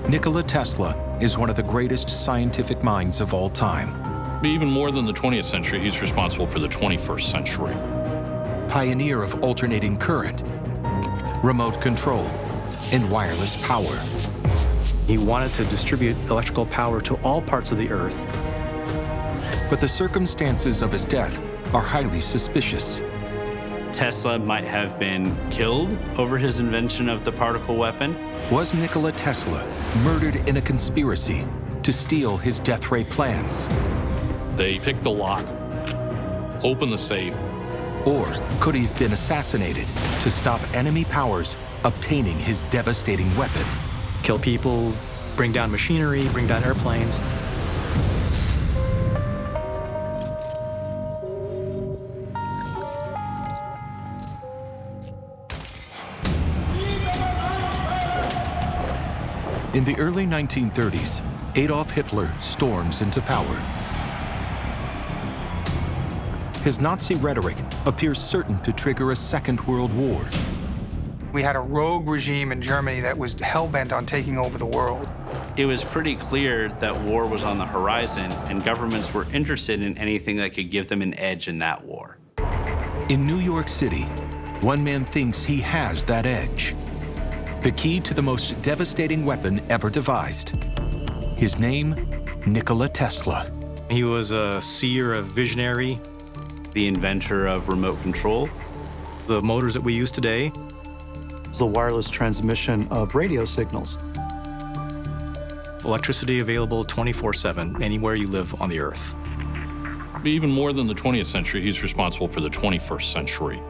Nikola Tesla is one of the greatest scientific minds of all time. Even more than the 20th century, he's responsible for the 21st century. Pioneer of alternating current, remote control, and wireless power. He wanted to distribute electrical power to all parts of the Earth. But the circumstances of his death are highly suspicious. Tesla might have been killed over his invention of the particle weapon. Was Nikola Tesla murdered in a conspiracy to steal his death ray plans? They picked the lock, opened the safe. Or could he have been assassinated to stop enemy powers obtaining his devastating weapon? Kill people, bring down machinery, bring down airplanes. In the early 1930s, Adolf Hitler storms into power. His Nazi rhetoric appears certain to trigger a Second World War. We had a rogue regime in Germany that was hell-bent on taking over the world. It was pretty clear that war was on the horizon, and governments were interested in anything that could give them an edge in that war. In New York City, one man thinks he has that edge. The key to the most devastating weapon ever devised. His name, Nikola Tesla. He was a seer, a visionary. The inventor of remote control. The motors that we use today. The wireless transmission of radio signals. Electricity available 24/7, anywhere you live on the Earth. Even more than the 20th century, he's responsible for the 21st century.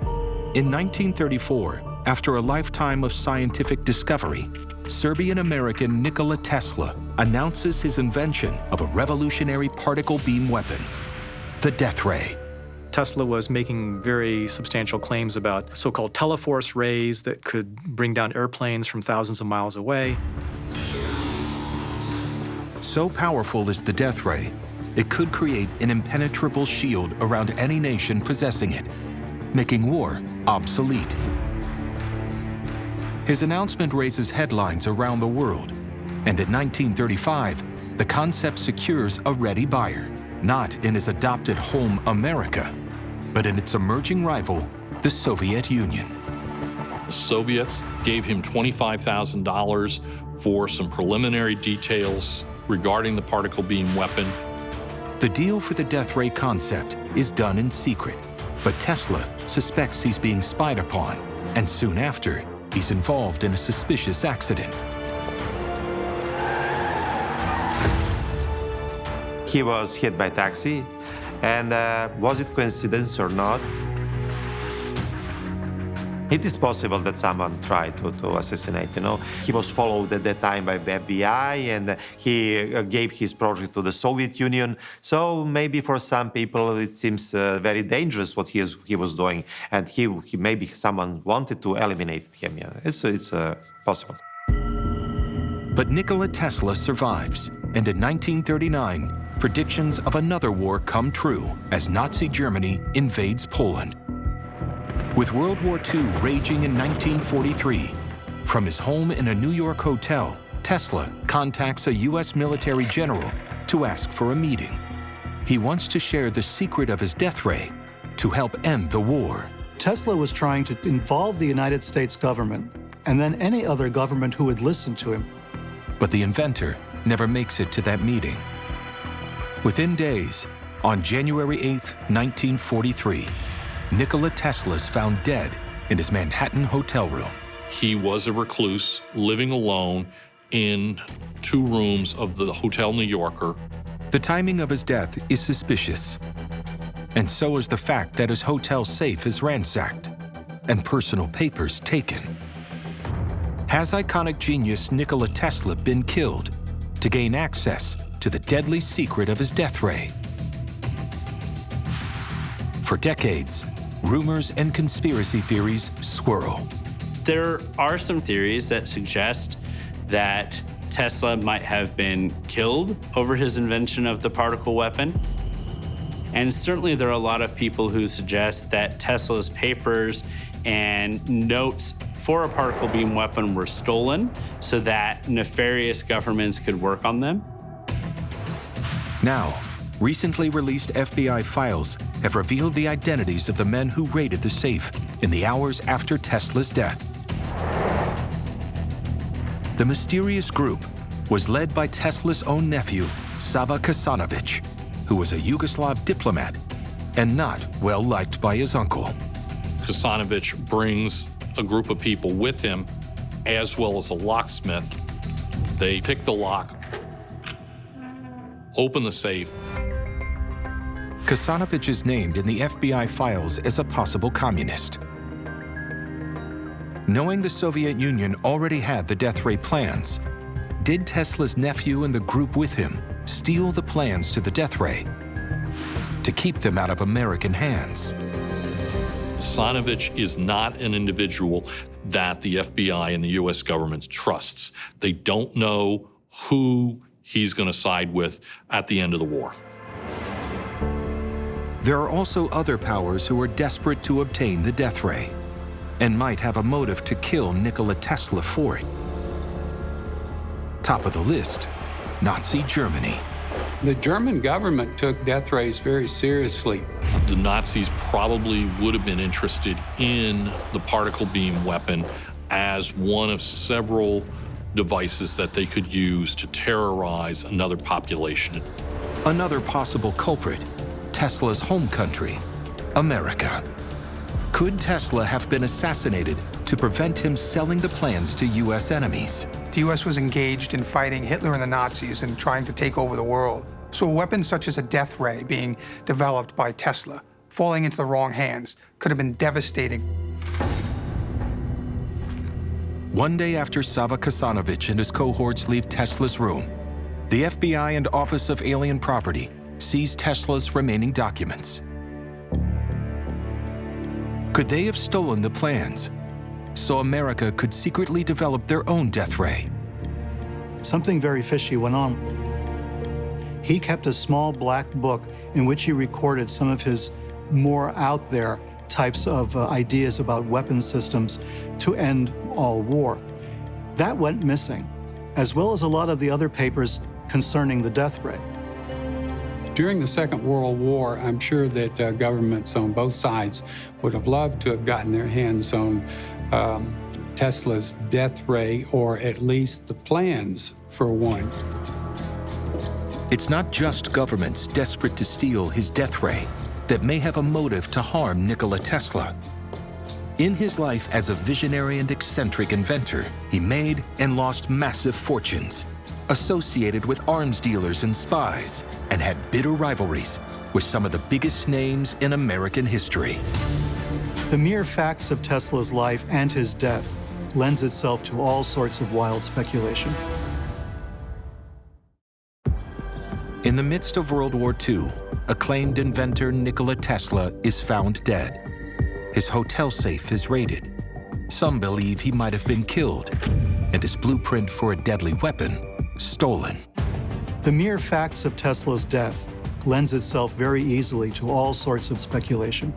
In 1934, after a lifetime of scientific discovery, Serbian-American Nikola Tesla announces his invention of a revolutionary particle beam weapon, the death ray. Tesla was making very substantial claims about so-called teleforce rays that could bring down airplanes from thousands of miles away. So powerful is the death ray, it could create an impenetrable shield around any nation possessing it, making war obsolete. His announcement raises headlines around the world, and in 1935, the concept secures a ready buyer, not in his adopted home America, but in its emerging rival, the Soviet Union. The Soviets gave him $25,000 for some preliminary details regarding the particle beam weapon. The deal for the death ray concept is done in secret, but Tesla suspects he's being spied upon, and soon after, he's involved in a suspicious accident. He was hit by taxi, and was it coincidence or not? It is possible that someone tried to assassinate, you know. He was followed at that time by the FBI, and he gave his project to the Soviet Union. So maybe for some people it seems very dangerous what he was doing, and he maybe someone wanted to eliminate him. Yeah, it's possible. But Nikola Tesla survives, and in 1939, predictions of another war come true as Nazi Germany invades Poland. With World War II raging in 1943, from his home in a New York hotel, Tesla contacts a U.S. military general to ask for a meeting. He wants to share the secret of his death ray to help end the war. Tesla was trying to involve the United States government and then any other government who would listen to him. But the inventor never makes it to that meeting. Within days, on January 8, 1943, Nikola Tesla is found dead in his Manhattan hotel room. He was a recluse, living alone in 2 rooms of the Hotel New Yorker. The timing of his death is suspicious, and so is the fact that his hotel safe is ransacked and personal papers taken. Has iconic genius Nikola Tesla been killed to gain access to the deadly secret of his death ray? For decades, rumors and conspiracy theories swirl. There are some theories that suggest that Tesla might have been killed over his invention of the particle weapon. And certainly there are a lot of people who suggest that Tesla's papers and notes for a particle beam weapon were stolen so that nefarious governments could work on them. Now, recently released FBI files have revealed the identities of the men who raided the safe in the hours after Tesla's death. The mysterious group was led by Tesla's own nephew, Sava Kasanovic, who was a Yugoslav diplomat and not well liked by his uncle. Kasanovic brings a group of people with him, as well as a locksmith. They pick the lock, open the safe. Kasanovic is named in the FBI files as a possible communist. Knowing the Soviet Union already had the death ray plans, did Tesla's nephew and the group with him steal the plans to the death ray to keep them out of American hands? Kasanovic is not an individual that the FBI and the U.S. government trusts. They don't know who he's going to side with at the end of the war. There are also other powers who are desperate to obtain the death ray and might have a motive to kill Nikola Tesla for it. Top of the list, Nazi Germany. The German government took death rays very seriously. The Nazis probably would have been interested in the particle beam weapon as one of several devices that they could use to terrorize another population. Another possible culprit, Tesla's home country, America. Could Tesla have been assassinated to prevent him selling the plans to U.S. enemies? The U.S. was engaged in fighting Hitler and the Nazis and trying to take over the world. So a weapon such as a death ray being developed by Tesla, falling into the wrong hands, could have been devastating. One day after Sava Kasanovic and his cohorts leave Tesla's room, the FBI and Office of Alien Property seize Tesla's remaining documents. Could they have stolen the plans so America could secretly develop their own death ray? Something very fishy went on. He kept a small black book in which he recorded some of his more out there types of ideas about weapon systems to end all war. That went missing, as well as a lot of the other papers concerning the death ray. During the Second World War, I'm sure that governments on both sides would have loved to have gotten their hands on Tesla's death ray, or at least the plans for one. It's not just governments desperate to steal his death ray that may have a motive to harm Nikola Tesla. In his life as a visionary and eccentric inventor, he made and lost massive fortunes, associated with arms dealers and spies, and had bitter rivalries with some of the biggest names in American history. The mere facts of Tesla's life and his death lends itself to all sorts of wild speculation. In the midst of World War II, acclaimed inventor Nikola Tesla is found dead. His hotel safe is raided. Some believe he might have been killed, and his blueprint for a deadly weapon stolen. The mere facts of Tesla's death lends itself very easily to all sorts of speculation.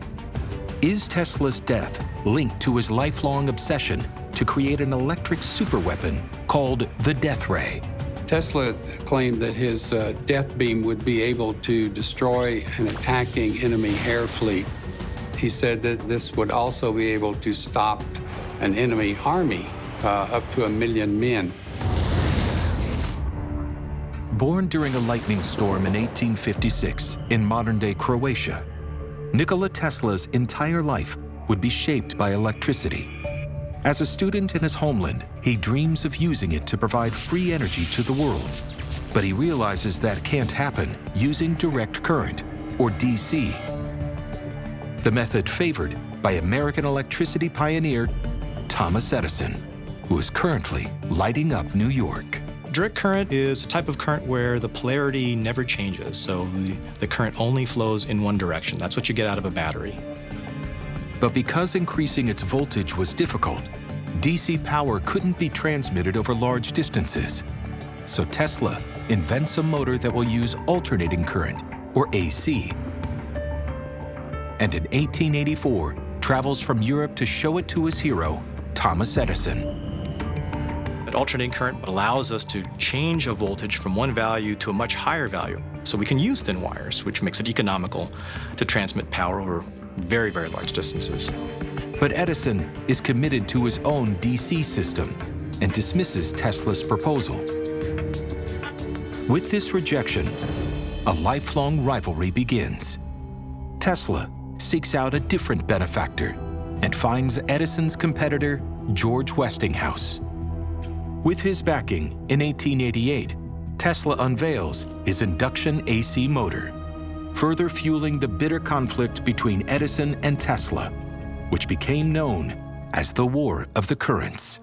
Is Tesla's death linked to his lifelong obsession to create an electric superweapon called the death ray? Tesla claimed that his death beam would be able to destroy an attacking enemy air fleet. He said that this would also be able to stop an enemy army, up to 1 million men. Born during a lightning storm in 1856 in modern-day Croatia, Nikola Tesla's entire life would be shaped by electricity. As a student in his homeland, he dreams of using it to provide free energy to the world. But he realizes that can't happen using direct current, or DC. The method favored by American electricity pioneer Thomas Edison, who is currently lighting up New York. Direct current is a type of current where the polarity never changes, so the current only flows in one direction. That's what you get out of a battery. But because increasing its voltage was difficult, DC power couldn't be transmitted over large distances. So Tesla invents a motor that will use alternating current, or AC. And in 1884, travels from Europe to show it to his hero, Thomas Edison. But alternating current allows us to change a voltage from one value to a much higher value. So we can use thin wires, which makes it economical to transmit power over very, very large distances. But Edison is committed to his own DC system and dismisses Tesla's proposal. With this rejection, a lifelong rivalry begins. Tesla seeks out a different benefactor and finds Edison's competitor, George Westinghouse. With his backing, in 1888, Tesla unveils his induction AC motor, further fueling the bitter conflict between Edison and Tesla, which became known as the War of the Currents.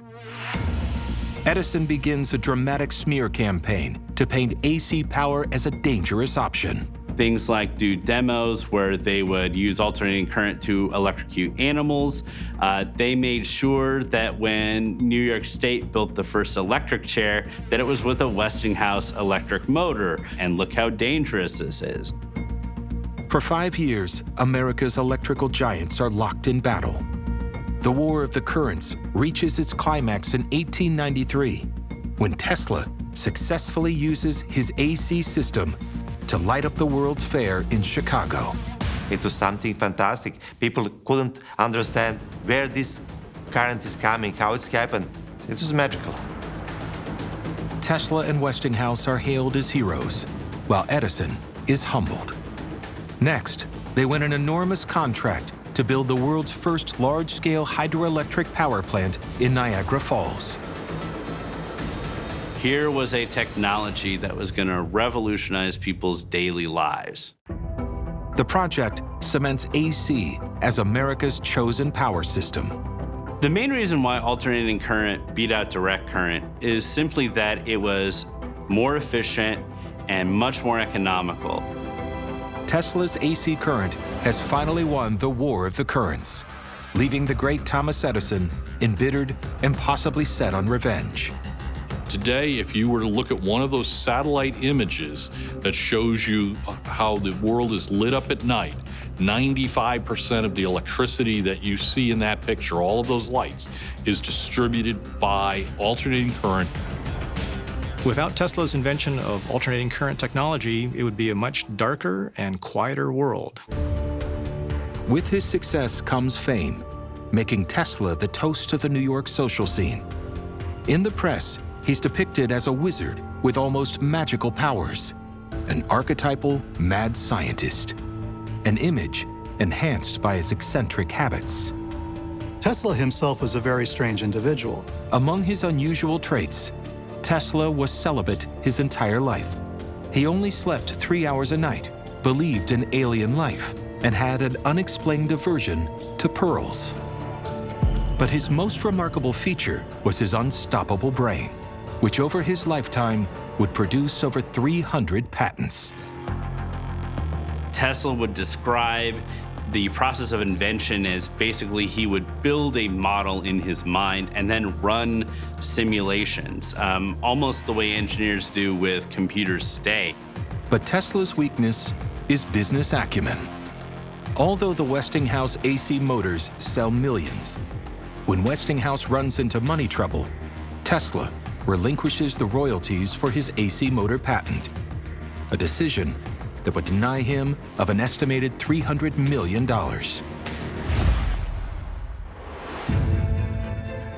Edison begins a dramatic smear campaign to paint AC power as a dangerous option. Things like do demos where they would use alternating current to electrocute animals. They made sure that when New York State built the first electric chair, that it was with a Westinghouse electric motor. And look how dangerous this is. For 5 years, America's electrical giants are locked in battle. The War of the Currents reaches its climax in 1893, when Tesla successfully uses his AC system to light up the World's Fair in Chicago. It was something fantastic. People couldn't understand where this current is coming, how it's happened. It was magical. Tesla and Westinghouse are hailed as heroes, while Edison is humbled. Next, they win an enormous contract to build the world's first large-scale hydroelectric power plant in Niagara Falls. Here was a technology that was going to revolutionize people's daily lives. The project cements AC as America's chosen power system. The main reason why alternating current beat out direct current is simply that it was more efficient and much more economical. Tesla's AC current has finally won the War of the Currents, leaving the great Thomas Edison embittered and possibly set on revenge. Today, if you were to look at one of those satellite images that shows you how the world is lit up at night, 95% of the electricity that you see in that picture, all of those lights, is distributed by alternating current. Without Tesla's invention of alternating current technology, it would be a much darker and quieter world. With his success comes fame, making Tesla the toast of the New York social scene. In the press, he's depicted as a wizard with almost magical powers, an archetypal mad scientist, an image enhanced by his eccentric habits. Tesla himself was a very strange individual. Among his unusual traits, Tesla was celibate his entire life. He only slept 3 hours a night, believed in alien life, and had an unexplained aversion to pearls. But his most remarkable feature was his unstoppable brain, which over his lifetime would produce over 300 patents. Tesla would describe the process of invention as basically he would build a model in his mind and then run simulations, almost the way engineers do with computers today. But Tesla's weakness is business acumen. Although the Westinghouse AC motors sell millions, when Westinghouse runs into money trouble, Tesla relinquishes the royalties for his AC motor patent, a decision that would deny him of an estimated $300 million.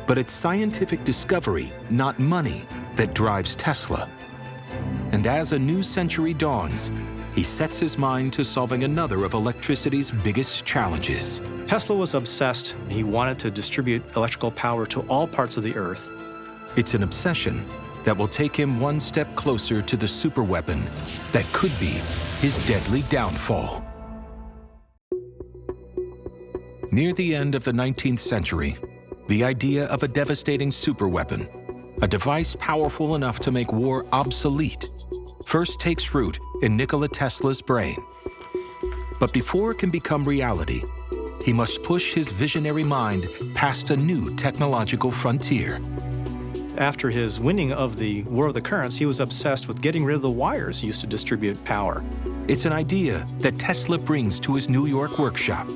But it's scientific discovery, not money, that drives Tesla. And as a new century dawns, he sets his mind to solving another of electricity's biggest challenges. Tesla was obsessed. He wanted to distribute electrical power to all parts of the Earth. It's an obsession that will take him one step closer to the superweapon that could be his deadly downfall. Near the end of the 19th century, the idea of a devastating superweapon, a device powerful enough to make war obsolete, first takes root in Nikola Tesla's brain. But before it can become reality, he must push his visionary mind past a new technological frontier. After his winning of the War of the Currents, he was obsessed with getting rid of the wires used to distribute power. It's an idea that Tesla brings to his New York workshop.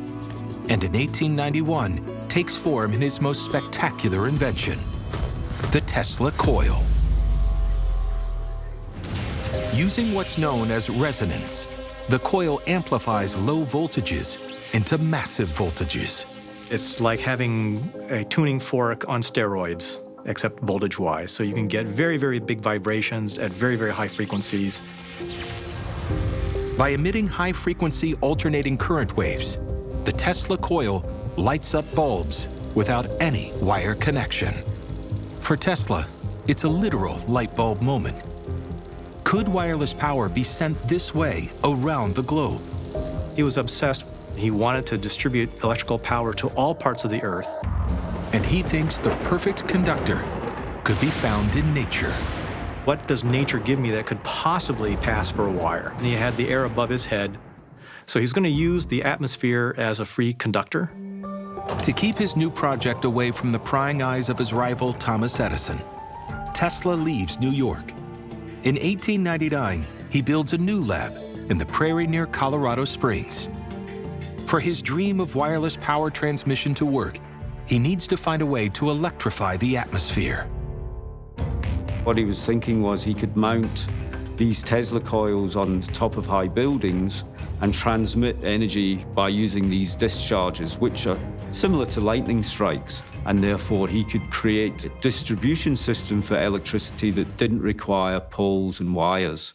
And in 1891, takes form in his most spectacular invention, the Tesla coil. Using what's known as resonance, the coil amplifies low voltages into massive voltages. It's like having a tuning fork on steroids, except voltage-wise. So you can get very, very big vibrations at very, very high frequencies. By emitting high-frequency alternating current waves, the Tesla coil lights up bulbs without any wire connection. For Tesla, it's a literal light bulb moment. Could wireless power be sent this way around the globe? He was obsessed. He wanted to distribute electrical power to all parts of the Earth. And he thinks the perfect conductor could be found in nature. What does nature give me that could possibly pass for a wire? And he had the air above his head. So he's going to use the atmosphere as a free conductor. To keep his new project away from the prying eyes of his rival, Thomas Edison, Tesla leaves New York. In 1899, he builds a new lab in the prairie near Colorado Springs. For his dream of wireless power transmission to work, he needs to find a way to electrify the atmosphere. What he was thinking was he could mount these Tesla coils on the top of high buildings and transmit energy by using these discharges, which are similar to lightning strikes, and therefore he could create a distribution system for electricity that didn't require poles and wires.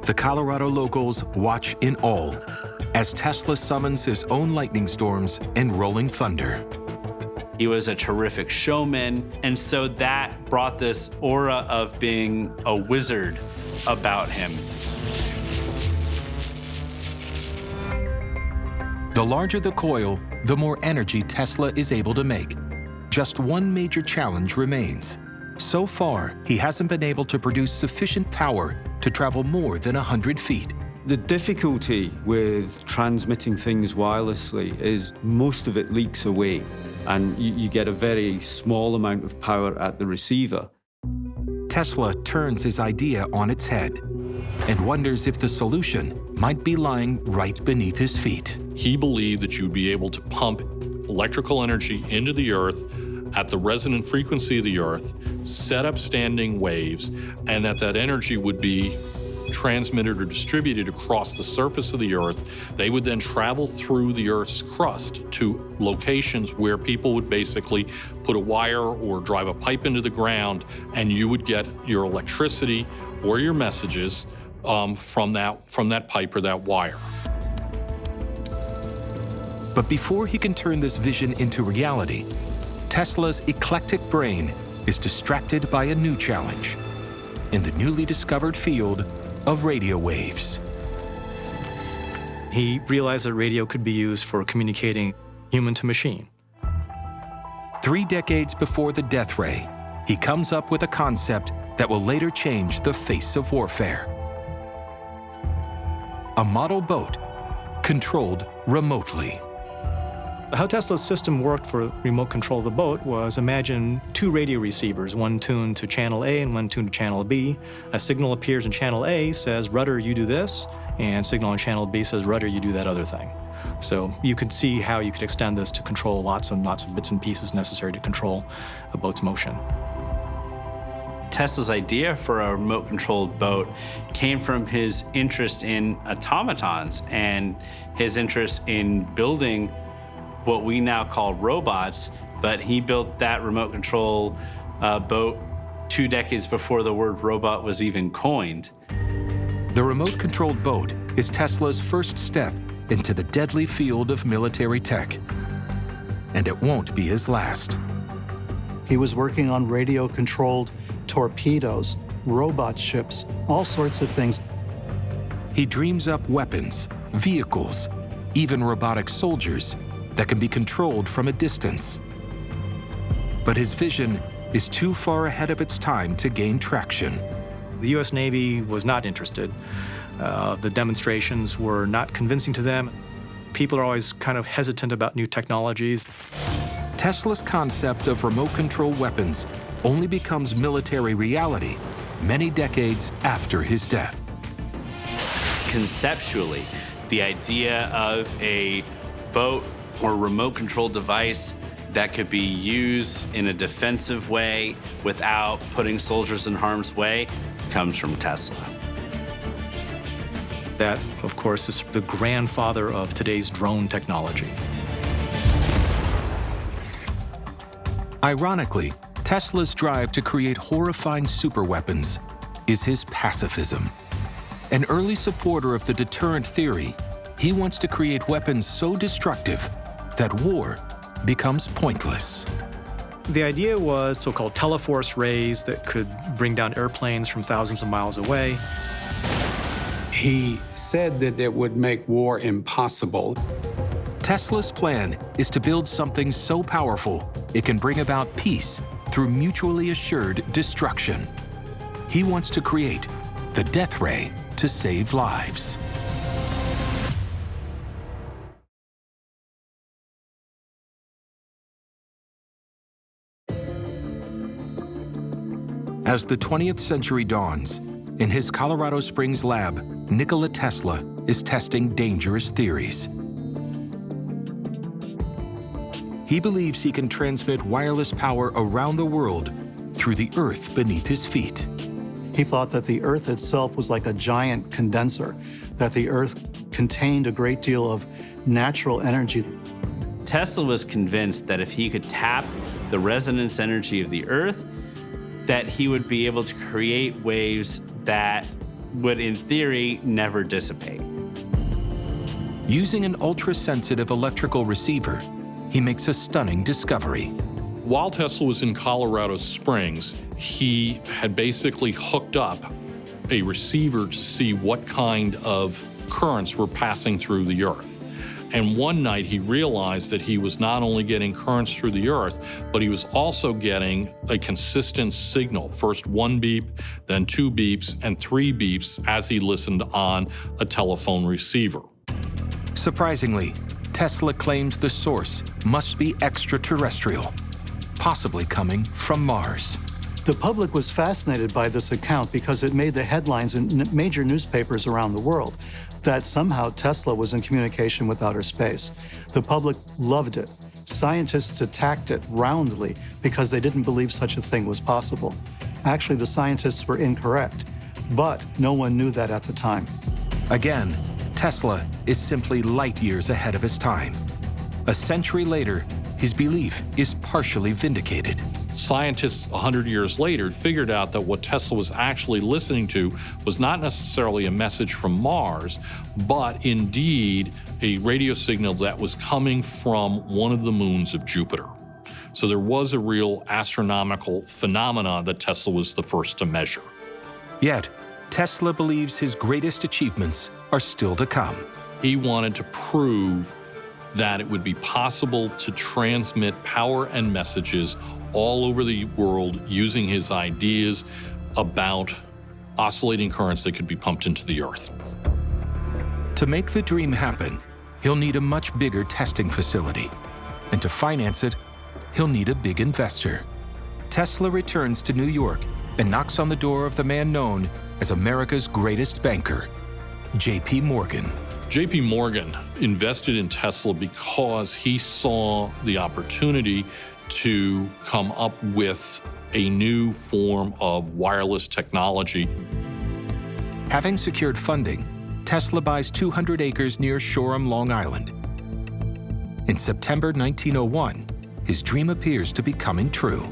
The Colorado locals watch in awe as Tesla summons his own lightning storms and rolling thunder. He was a terrific showman, and so that brought this aura of being a wizard about him. The larger the coil, the more energy Tesla is able to make. Just one major challenge remains. So far, he hasn't been able to produce sufficient power to travel more than 100 feet. The difficulty with transmitting things wirelessly is most of it leaks away, and you get a very small amount of power at the receiver. Tesla turns his idea on its head and wonders if the solution might be lying right beneath his feet. He believed that you'd be able to pump electrical energy into the Earth at the resonant frequency of the Earth, set up standing waves, and that energy would be transmitted or distributed across the surface of the Earth. They would then travel through the Earth's crust to locations where people would basically put a wire or drive a pipe into the ground, and you would get your electricity or your messages from that pipe or that wire. But before he can turn this vision into reality, Tesla's eclectic brain is distracted by a new challenge in the newly discovered field of radio waves. He realized that radio could be used for communicating human to machine. 3 decades before the death ray, he comes up with a concept that will later change the face of warfare. A model boat controlled remotely. How Tesla's system worked for remote control of the boat was, imagine 2 radio receivers, one tuned to channel A and one tuned to channel B. A signal appears in channel A, says, rudder, you do this, and signal on channel B says, rudder, you do that other thing. So you could see how you could extend this to control lots and lots of bits and pieces necessary to control a boat's motion. Tesla's idea for a remote-controlled boat came from his interest in automatons and his interest in building what we now call robots, but he built that remote control boat 2 decades before the word robot was even coined. The remote-controlled boat is Tesla's first step into the deadly field of military tech. And it won't be his last. He was working on radio-controlled torpedoes, robot ships, all sorts of things. He dreams up weapons, vehicles, even robotic soldiers that can be controlled from a distance. But his vision is too far ahead of its time to gain traction. The U.S. Navy was not interested. The demonstrations were not convincing to them. People are always kind of hesitant about new technologies. Tesla's concept of remote-controlled weapons only becomes military reality many decades after his death. Conceptually, the idea of a boat or remote control device that could be used in a defensive way without putting soldiers in harm's way comes from Tesla. That, of course, is the grandfather of today's drone technology. Ironically, Tesla's drive to create horrifying superweapons is his pacifism. An early supporter of the deterrent theory, he wants to create weapons so destructive that war becomes pointless. The idea was so-called teleforce rays that could bring down airplanes from thousands of miles away. He said that it would make war impossible. Tesla's plan is to build something so powerful it can bring about peace through mutually assured destruction. He wants to create the death ray to save lives. As the 20th century dawns, in his Colorado Springs lab, Nikola Tesla is testing dangerous theories. He believes he can transmit wireless power around the world through the earth beneath his feet. He thought that the Earth itself was like a giant condenser, that the Earth contained a great deal of natural energy. Tesla was convinced that if he could tap the resonance energy of the Earth, that he would be able to create waves that would, in theory, never dissipate. Using an ultra-sensitive electrical receiver, he makes a stunning discovery. While Tesla was in Colorado Springs, he had basically hooked up a receiver to see what kind of currents were passing through the Earth. And one night he realized that he was not only getting currents through the Earth, but he was also getting a consistent signal. First 1 beep, then 2 beeps, and 3 beeps as he listened on a telephone receiver. Surprisingly, Tesla claims the source must be extraterrestrial, possibly coming from Mars. The public was fascinated by this account because it made the headlines in major newspapers around the world that somehow Tesla was in communication with outer space. The public loved it. Scientists attacked it roundly because they didn't believe such a thing was possible. Actually, the scientists were incorrect, but no one knew that at the time. Again, Tesla is simply light years ahead of his time. A century later, his belief is partially vindicated. Scientists 100 years later figured out that what Tesla was actually listening to was not necessarily a message from Mars, but indeed a radio signal that was coming from one of the moons of Jupiter. So there was a real astronomical phenomenon that Tesla was the first to measure. Yet, Tesla believes his greatest achievements are still to come. He wanted to prove that it would be possible to transmit power and messages all over the world using his ideas about oscillating currents that could be pumped into the Earth. To make the dream happen, he'll need a much bigger testing facility. And to finance it, he'll need a big investor. Tesla returns to New York and knocks on the door of the man known as America's greatest banker, J.P. Morgan. J.P. Morgan invested in Tesla because he saw the opportunity to come up with a new form of wireless technology. Having secured funding, Tesla buys 200 acres near Shoreham, Long Island. In September 1901, his dream appears to be coming true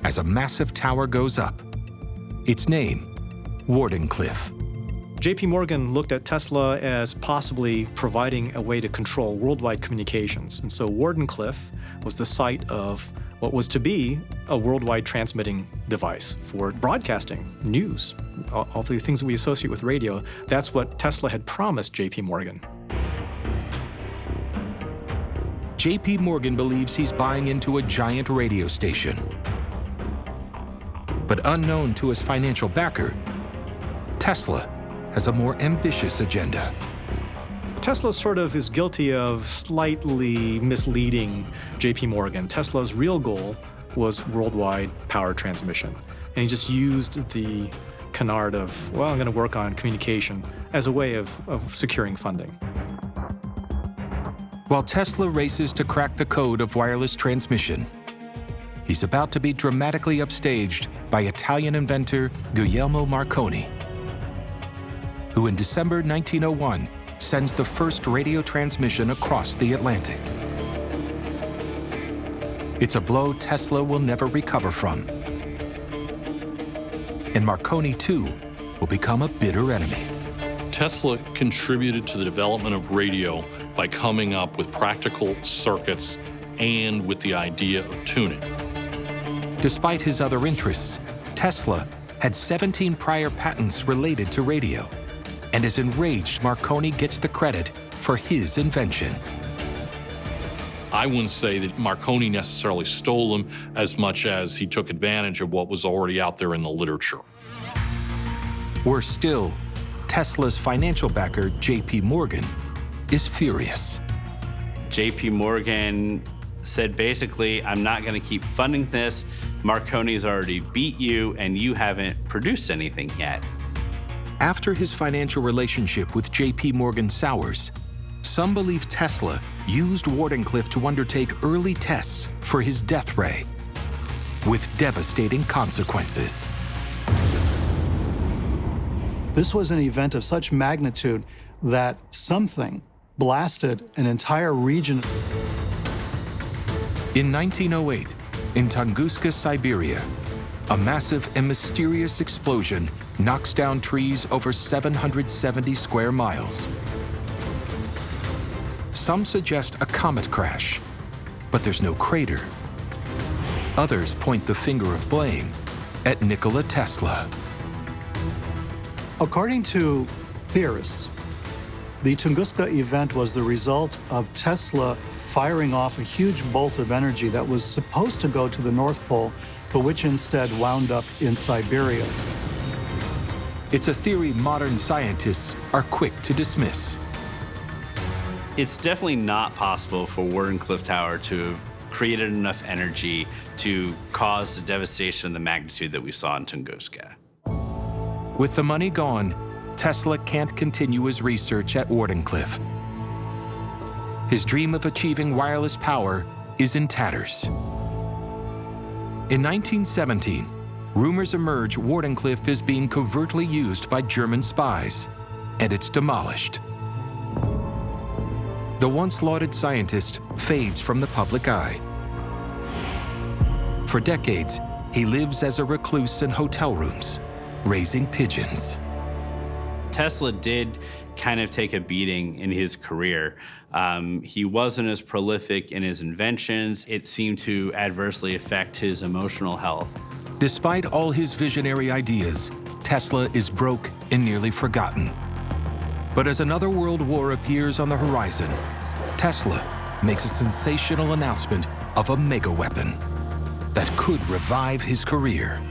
as a massive tower goes up. Its name, Wardenclyffe. J.P. Morgan looked at Tesla as possibly providing a way to control worldwide communications. And so Wardenclyffe was the site of what was to be a worldwide transmitting device for broadcasting news, all the things that we associate with radio. That's what Tesla had promised J.P. Morgan. J.P. Morgan believes he's buying into a giant radio station. But unknown to his financial backer, Tesla has a more ambitious agenda. Tesla sort of is guilty of slightly misleading J.P. Morgan. Tesla's real goal was worldwide power transmission. And he just used the canard of, well, I'm going to work on communication as a way of securing funding. While Tesla races to crack the code of wireless transmission, he's about to be dramatically upstaged by Italian inventor Guglielmo Marconi, who in December 1901 sends the first radio transmission across the Atlantic. It's a blow Tesla will never recover from. And Marconi, too, will become a bitter enemy. Tesla contributed to the development of radio by coming up with practical circuits and with the idea of tuning. Despite his other interests, Tesla had 17 prior patents related to radio, and as enraged, Marconi gets the credit for his invention. I wouldn't say that Marconi necessarily stole them as much as he took advantage of what was already out there in the literature. Worse still, Tesla's financial backer, J.P. Morgan, is furious. J.P. Morgan said basically, I'm not going to keep funding this. Marconi's already beat you, and you haven't produced anything yet. After his financial relationship with J.P. Morgan sours, some believe Tesla used Wardenclyffe to undertake early tests for his death ray, with devastating consequences. This was an event of such magnitude that something blasted an entire region. In 1908, in Tunguska, Siberia, a massive and mysterious explosion knocks down trees over 770 square miles. Some suggest a comet crash, but there's no crater. Others point the finger of blame at Nikola Tesla. According to theorists, the Tunguska event was the result of Tesla firing off a huge bolt of energy that was supposed to go to the North Pole, but which instead wound up in Siberia. It's a theory modern scientists are quick to dismiss. It's definitely not possible for Wardenclyffe Tower to have created enough energy to cause the devastation of the magnitude that we saw in Tunguska. With the money gone, Tesla can't continue his research at Wardenclyffe. His dream of achieving wireless power is in tatters. In 1917, rumors emerge Wardenclyffe is being covertly used by German spies, and it's demolished. The once lauded scientist fades from the public eye. For decades, he lives as a recluse in hotel rooms, raising pigeons. Tesla did kind of take a beating in his career. He wasn't as prolific in his inventions. It seemed to adversely affect his emotional health. Despite all his visionary ideas, Tesla is broke and nearly forgotten. But as another world war appears on the horizon, Tesla makes a sensational announcement of a mega weapon that could revive his career.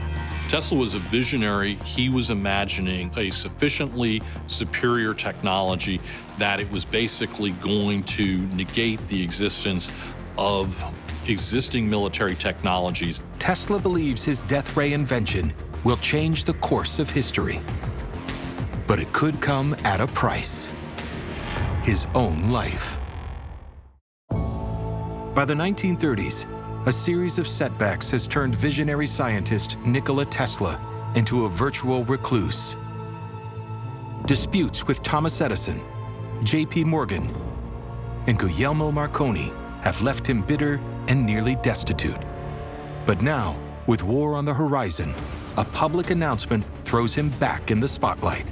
Tesla was a visionary. He was imagining a sufficiently superior technology that it was basically going to negate the existence of existing military technologies. Tesla believes his death ray invention will change the course of history. But it could come at a price: his own life. By the 1930s, a series of setbacks has turned visionary scientist Nikola Tesla into a virtual recluse. Disputes with Thomas Edison, J.P. Morgan, and Guglielmo Marconi have left him bitter and nearly destitute. But now, with war on the horizon, a public announcement throws him back in the spotlight.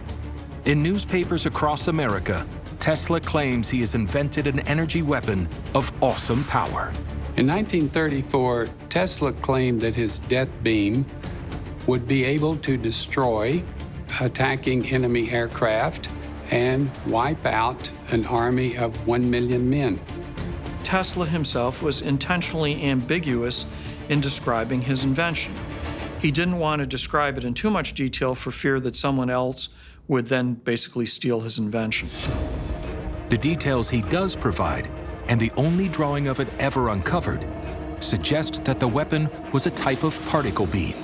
In newspapers across America, Tesla claims he has invented an energy weapon of awesome power. In 1934, Tesla claimed that his death beam would be able to destroy attacking enemy aircraft and wipe out an army of 1 million men. Tesla himself was intentionally ambiguous in describing his invention. He didn't want to describe it in too much detail for fear that someone else would then basically steal his invention. The details he does provide, and the only drawing of it ever uncovered, suggest that the weapon was a type of particle beam.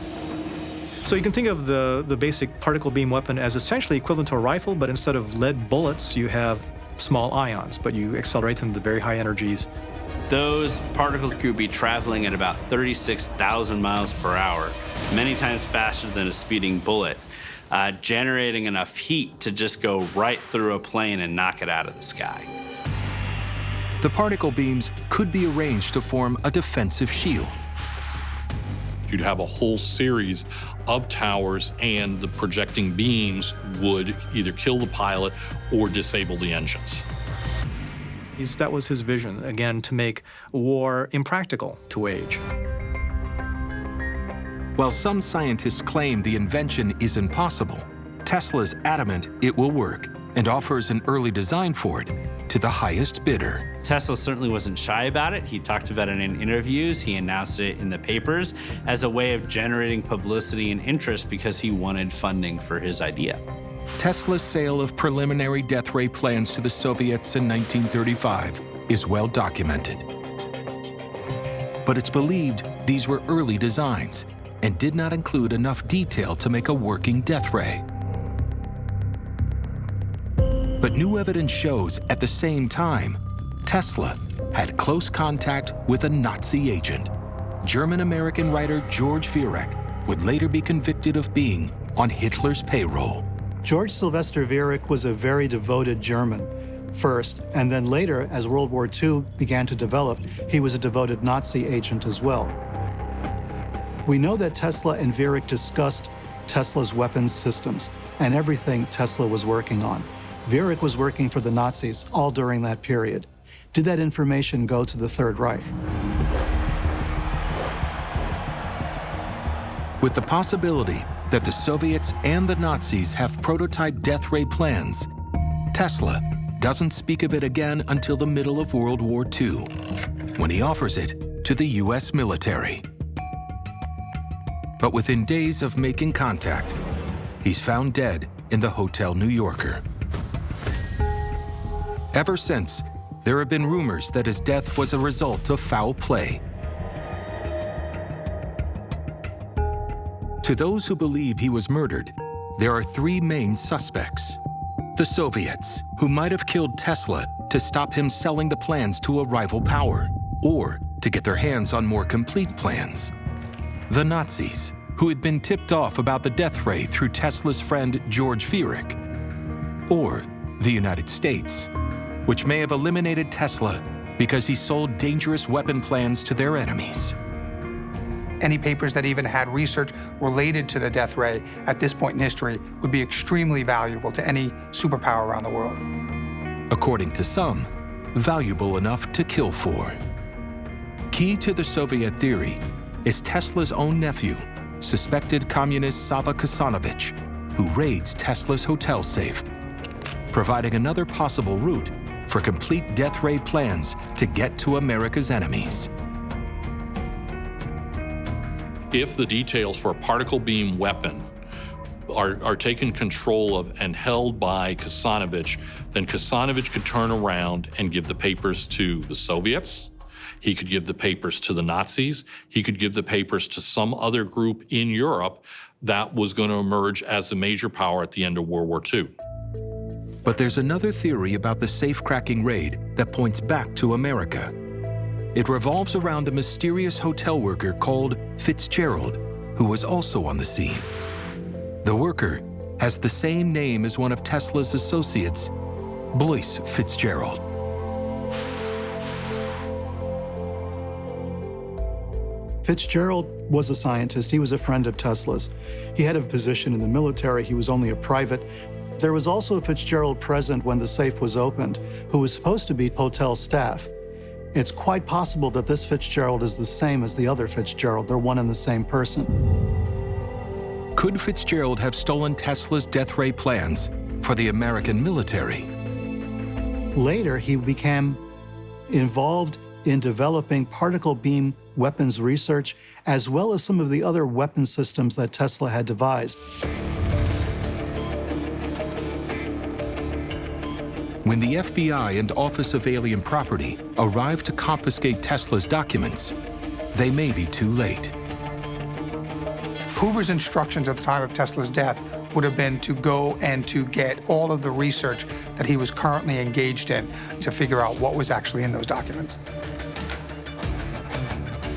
So you can think of the basic particle beam weapon as essentially equivalent to a rifle, but instead of lead bullets, you have small ions, but you accelerate them to very high energies. Those particles could be traveling at about 36,000 miles per hour, many times faster than a speeding bullet, generating enough heat to just go right through a plane and knock it out of the sky. The particle beams could be arranged to form a defensive shield. You'd have a whole series of towers, and the projecting beams would either kill the pilot or disable the engines. That was his vision, again, to make war impractical to wage. While some scientists claim the invention is impossible, Tesla's adamant it will work and offers an early design for it to the highest bidder. Tesla certainly wasn't shy about it. He talked about it in interviews. He announced it in the papers as a way of generating publicity and interest because he wanted funding for his idea. Tesla's sale of preliminary death ray plans to the Soviets in 1935 is well documented. But it's believed these were early designs and did not include enough detail to make a working death ray. But new evidence shows at the same time, Tesla had close contact with a Nazi agent. German-American writer George Viereck would later be convicted of being on Hitler's payroll. George Sylvester Viereck was a very devoted German first, and then later, as World War II began to develop, he was a devoted Nazi agent as well. We know that Tesla and Viereck discussed Tesla's weapons systems and everything Tesla was working on. Viereck was working for the Nazis all during that period. Did that information go to the Third Reich? With the possibility that the Soviets and the Nazis have prototype death ray plans, Tesla doesn't speak of it again until the middle of World War II, when he offers it to the US military. But within days of making contact, he's found dead in the Hotel New Yorker. Ever since, there have been rumors that his death was a result of foul play. To those who believe he was murdered, there are three main suspects. The Soviets, who might have killed Tesla to stop him selling the plans to a rival power, or to get their hands on more complete plans. The Nazis, who had been tipped off about the death ray through Tesla's friend George Viereck. Or the United States, which may have eliminated Tesla because he sold dangerous weapon plans to their enemies. Any papers that even had research related to the death ray at this point in history would be extremely valuable to any superpower around the world. According to some, valuable enough to kill for. Key to the Soviet theory is Tesla's own nephew, suspected communist Sava Kasanovich, who raids Tesla's hotel safe, providing another possible route for complete death ray plans to get to America's enemies. If the details for a particle beam weapon are taken control of and held by Kasanovich, then Kasanovich could turn around and give the papers to the Soviets. He could give the papers to the Nazis. He could give the papers to some other group in Europe that was going to emerge as a major power at the end of World War II. But there's another theory about the safe-cracking raid that points back to America. It revolves around a mysterious hotel worker called Fitzgerald, who was also on the scene. The worker has the same name as one of Tesla's associates, Blois Fitzgerald. Fitzgerald was a scientist. He was a friend of Tesla's. He had a position in the military. He was only a private. There was also a Fitzgerald present when the safe was opened, who was supposed to be hotel staff. It's quite possible that this Fitzgerald is the same as the other Fitzgerald. They're one and the same person. Could Fitzgerald have stolen Tesla's death ray plans for the American military? Later, he became involved in developing particle beam weapons research, as well as some of the other weapon systems that Tesla had devised. When the FBI and Office of Alien Property arrive to confiscate Tesla's documents, they may be too late. Hoover's instructions at the time of Tesla's death would have been to go and to get all of the research that he was currently engaged in to figure out what was actually in those documents.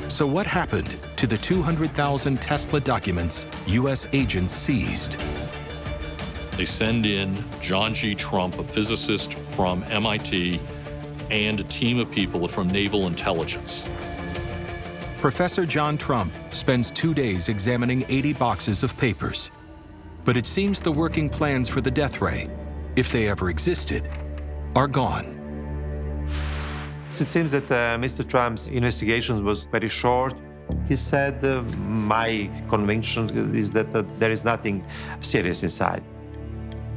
So what happened to the 200,000 Tesla documents U.S. agents seized? They send in John G. Trump, a physicist from MIT, and a team of people from Naval Intelligence. Professor John Trump spends 2 days examining 80 boxes of papers. But it seems the working plans for the death ray, if they ever existed, are gone. It seems that Mr. Trump's investigation was very short. He said, my conviction is that there is nothing serious inside.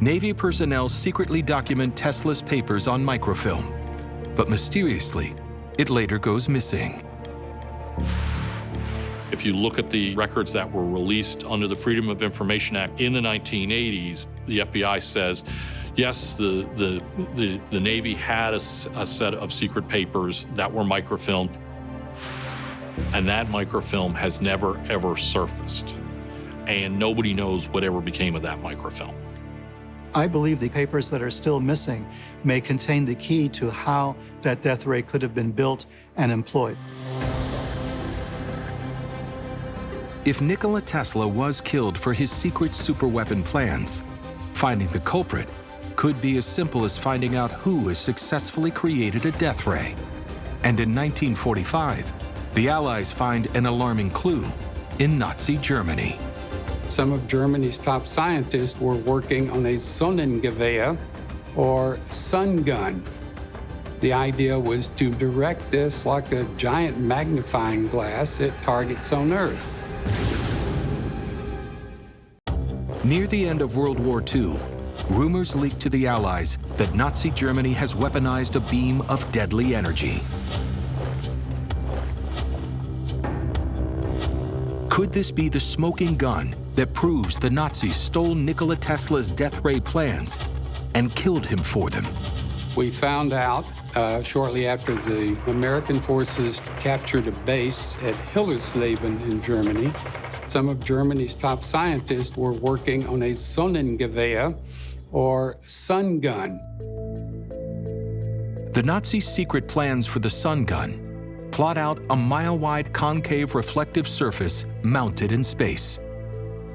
Navy personnel secretly document Tesla's papers on microfilm, but mysteriously, it later goes missing. If you look at the records that were released under the Freedom of Information Act in the 1980s, the FBI says, yes, the Navy had a set of secret papers that were microfilmed, and that microfilm has never, ever surfaced. And nobody knows whatever became of that microfilm. I believe the papers that are still missing may contain the key to how that death ray could have been built and employed. If Nikola Tesla was killed for his secret superweapon plans, finding the culprit could be as simple as finding out who has successfully created a death ray. And in 1945, the Allies find an alarming clue in Nazi Germany. Some of Germany's top scientists were working on a Sonnengewehr, or sun gun. The idea was to direct this like a giant magnifying glass at targets on Earth. Near the end of World War II, rumors leaked to the Allies that Nazi Germany has weaponized a beam of deadly energy. Could this be the smoking gun that proves the Nazis stole Nikola Tesla's death ray plans and killed him for them? We found out shortly after the American forces captured a base at Hillersleben in Germany. Some of Germany's top scientists were working on a Sonnengewehr, or sun gun. The Nazis' secret plans for the sun gun plot out a mile-wide concave reflective surface mounted in space.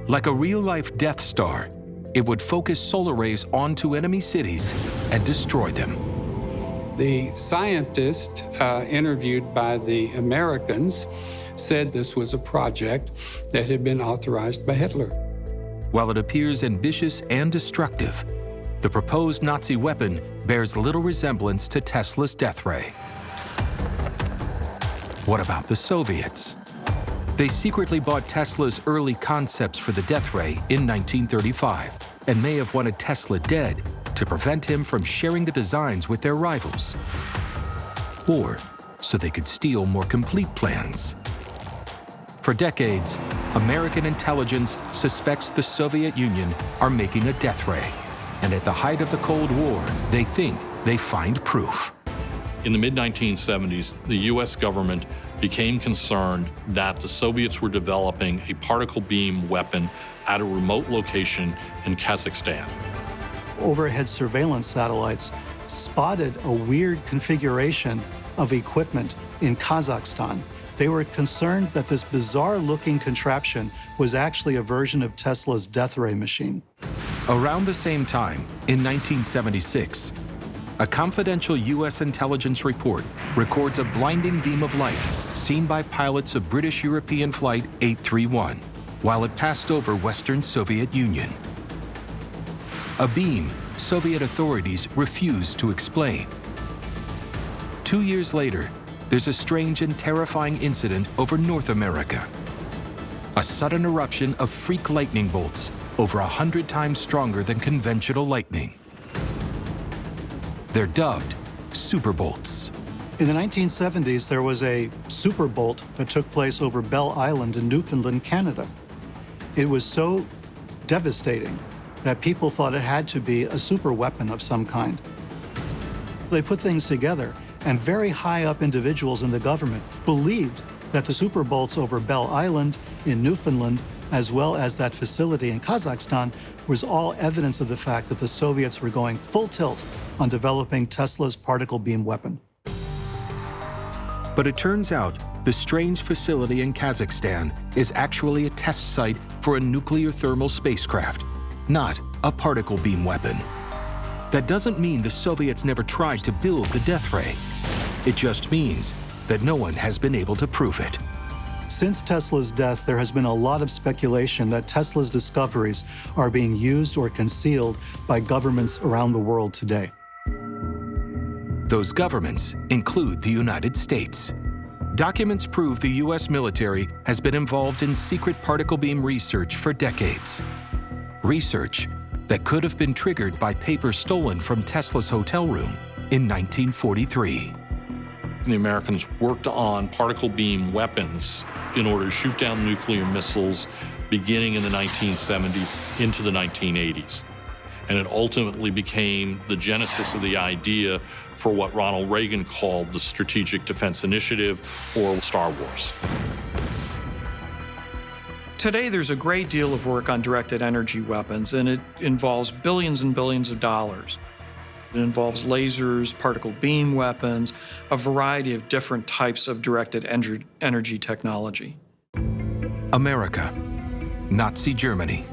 Like a real-life Death Star, it would focus solar rays onto enemy cities and destroy them. The scientist interviewed by the Americans said this was a project that had been authorized by Hitler. While it appears ambitious and destructive, the proposed Nazi weapon bears little resemblance to Tesla's death ray. What about the Soviets? They secretly bought Tesla's early concepts for the death ray in 1935 and may have wanted Tesla dead to prevent him from sharing the designs with their rivals, or so they could steal more complete plans. For decades, American intelligence suspects the Soviet Union are making a death ray, and at the height of the Cold War, they think they find proof. In the mid-1970s, the U.S. government became concerned that the Soviets were developing a particle beam weapon at a remote location in Kazakhstan. Overhead surveillance satellites spotted a weird configuration of equipment in Kazakhstan. They were concerned that this bizarre-looking contraption was actually a version of Tesla's death ray machine. Around the same time, in 1976, a confidential U.S. intelligence report records a blinding beam of light seen by pilots of British-European Flight 831 while it passed over Western Soviet Union. A beam Soviet authorities refused to explain. 2 years later, there's a strange and terrifying incident over North America. A sudden eruption of freak lightning bolts over 100 times stronger than conventional lightning. They're dubbed superbolts. In the 1970s, there was a superbolt that took place over Bell Island in Newfoundland, Canada. It was so devastating that people thought it had to be a super weapon of some kind. They put things together, and very high up individuals in the government believed that the superbolts over Bell Island in Newfoundland as well as that facility in Kazakhstan, was all evidence of the fact that the Soviets were going full tilt on developing Tesla's particle beam weapon. But it turns out the strange facility in Kazakhstan is actually a test site for a nuclear thermal spacecraft, not a particle beam weapon. That doesn't mean the Soviets never tried to build the death ray. It just means that no one has been able to prove it. Since Tesla's death, there has been a lot of speculation that Tesla's discoveries are being used or concealed by governments around the world today. Those governments include the United States. Documents prove the U.S. military has been involved in secret particle beam research for decades. Research that could have been triggered by papers stolen from Tesla's hotel room in 1943. The Americans worked on particle beam weapons in order to shoot down nuclear missiles beginning in the 1970s into the 1980s. And it ultimately became the genesis of the idea for what Ronald Reagan called the Strategic Defense Initiative, or Star Wars. Today, there's a great deal of work on directed energy weapons, and it involves billions and billions of dollars. It involves lasers, particle beam weapons, a variety of different types of directed energy technology. America, Nazi Germany,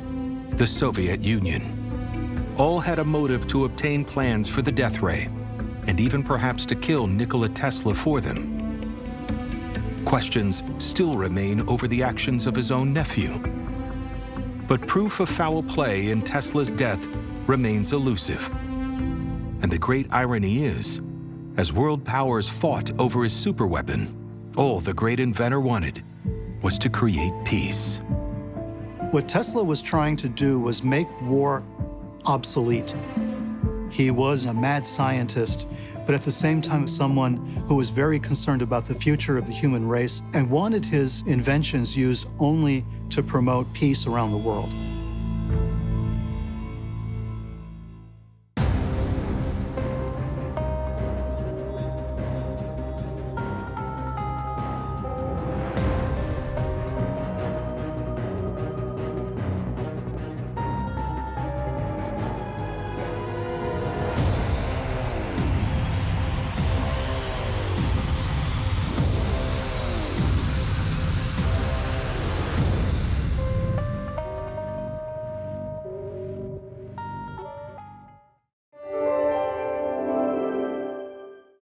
the Soviet Union, all had a motive to obtain plans for the death ray, and even perhaps to kill Nikola Tesla for them. Questions still remain over the actions of his own nephew. But proof of foul play in Tesla's death remains elusive. And the great irony is, as world powers fought over his superweapon, all the great inventor wanted was to create peace. What Tesla was trying to do was make war obsolete. He was a mad scientist, but at the same time someone who was very concerned about the future of the human race and wanted his inventions used only to promote peace around the world.